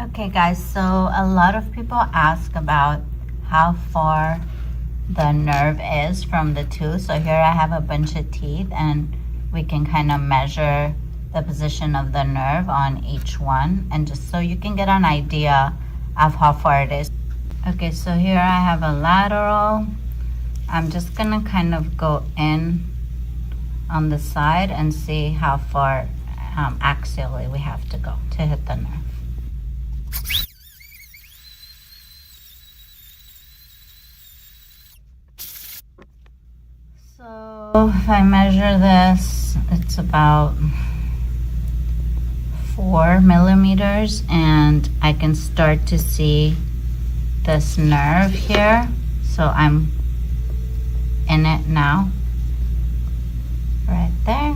Okay guys, so a lot of people ask about how far the nerve is from the tooth. So here I have a bunch of teeth and we can kind of measure the position of the nerve on each one, and just so you can get an idea of how far it is. Okay, so here I have a lateral. I'm just gonna kind of go in on the side and see how far axially we have to go to hit the nerve. So if I measure this, it's about 4 millimeters, and I can start to see this nerve here. So I'm in it now, right there.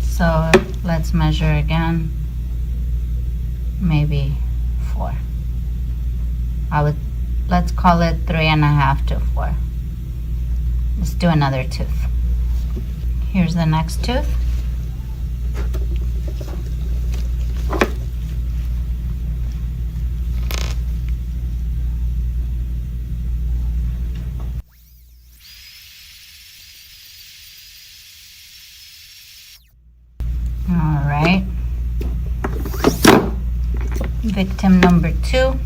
So let's measure again, maybe 4. Let's call it 3.5 to 4. Let's do another tooth. Here's the next tooth. All right. Victim number 2.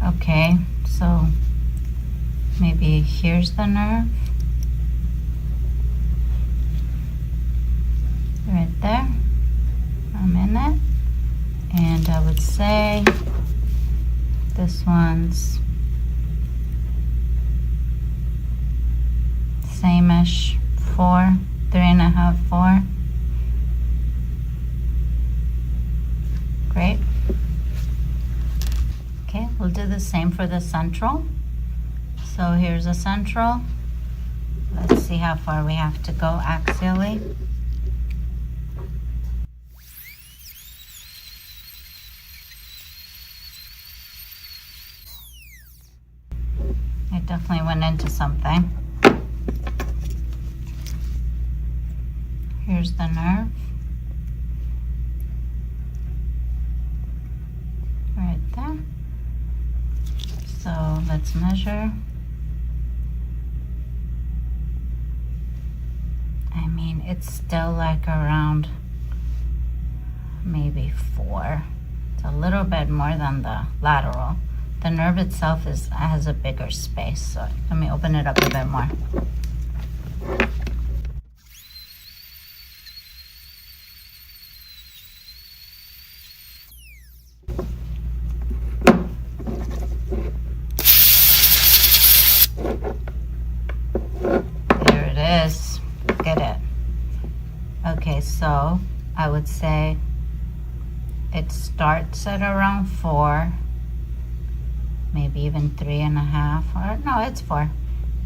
Okay, so maybe here's the nerve. Right there. I'm in it. And I would say this one's same-ish, 4, 3.5, 4. Great. Okay, we'll do the same for the central. So here's a central. Let's see how far we have to go axially. It definitely went into something. Here's the nerve. Right there. So let's measure. I mean, it's still like around maybe 4. It's a little bit more than the lateral. The nerve itself has a bigger space, so let me open it up a bit more. There it is. Get it. Okay, so I would say it starts at around 4. Maybe even 3.5, or no, it's 4,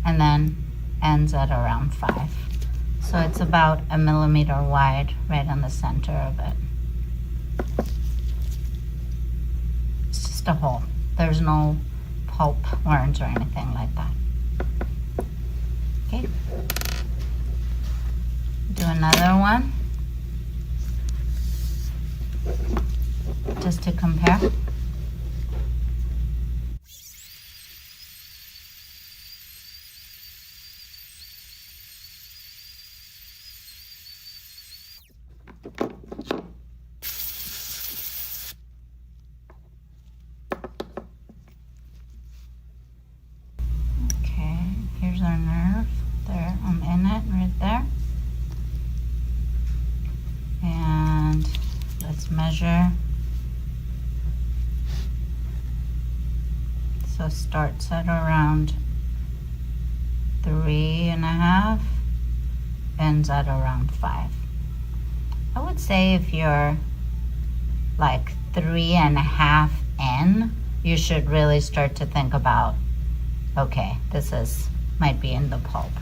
and then ends at around 5. So it's about 1 millimeter wide, right in the center of it. It's just a hole. There's no pulp wounds or anything like that. Okay. Do another one, just to compare. Okay, here's our nerve. There, I'm in it right there. And let's measure. So starts at around 3.5, ends at around 5. I would say if you're like 3.5 in, you should really start to think about, okay, this might be in the pulp.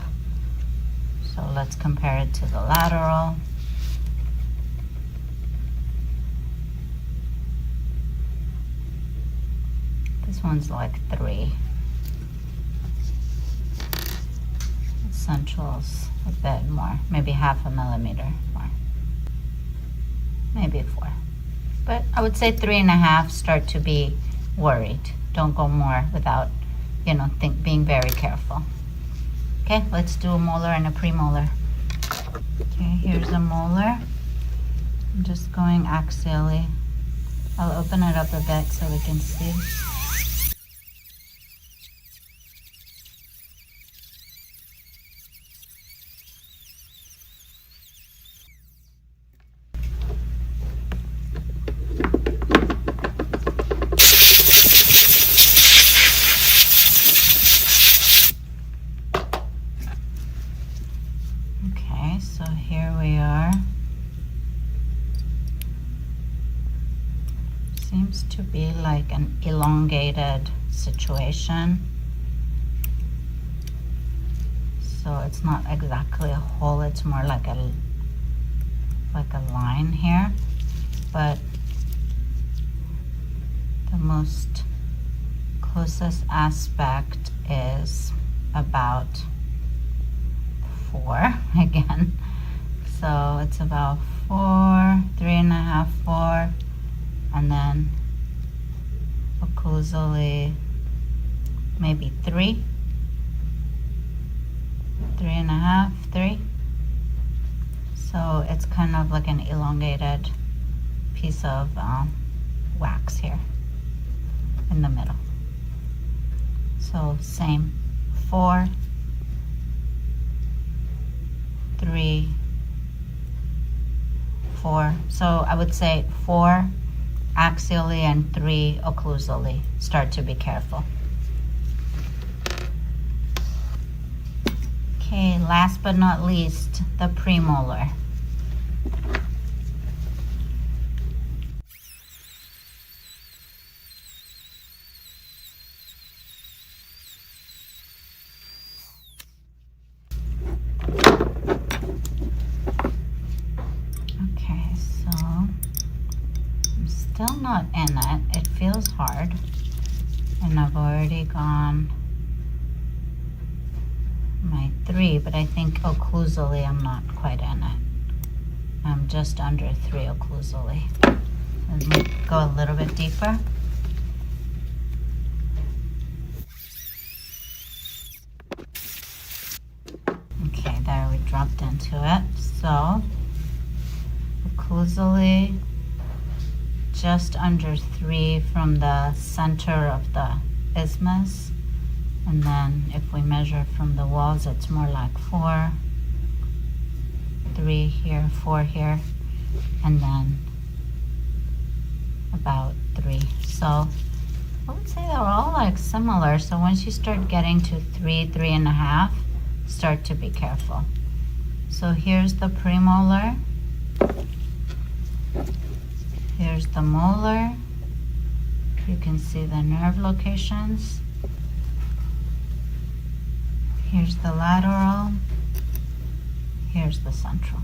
So let's compare it to the lateral. This one's like 3. Central's a bit more, maybe 1/2 millimeter more, maybe 4. But I would say 3.5, start to be worried. Don't go more without, you know, being very careful. Okay, let's do a molar and a premolar. Okay, here's a molar. I'm just going axially. I'll open it up a bit so we can see. Okay, so here we are. Seems to be like an elongated situation. So it's not exactly a hole, it's more like a line here. But the most closest aspect is about 4 again. So it's about 4, 3.5, 4. And then occlusally maybe 3, 3.5, 3. So it's kind of like an elongated piece of wax here in the middle. So same, 4, 3, 4. So I would say 4 axially and 3 occlusally. Start to be careful. Okay, last but not least, the premolar. Still not in it. It feels hard, and I've already gone my 3, but I think occlusally I'm not quite in it. I'm just under 3 occlusally. Let me go a little bit deeper. Okay, there, we dropped into it. So occlusally just under 3 from the center of the isthmus, and then if we measure from the walls, it's more like 4, 3 here, 4 here, and then about 3. So I would say they're all like similar. So once you start getting to 3, 3.5, start to be careful. So here's the premolar. Here's the molar. You can see the nerve locations. Here's the lateral. Here's the central.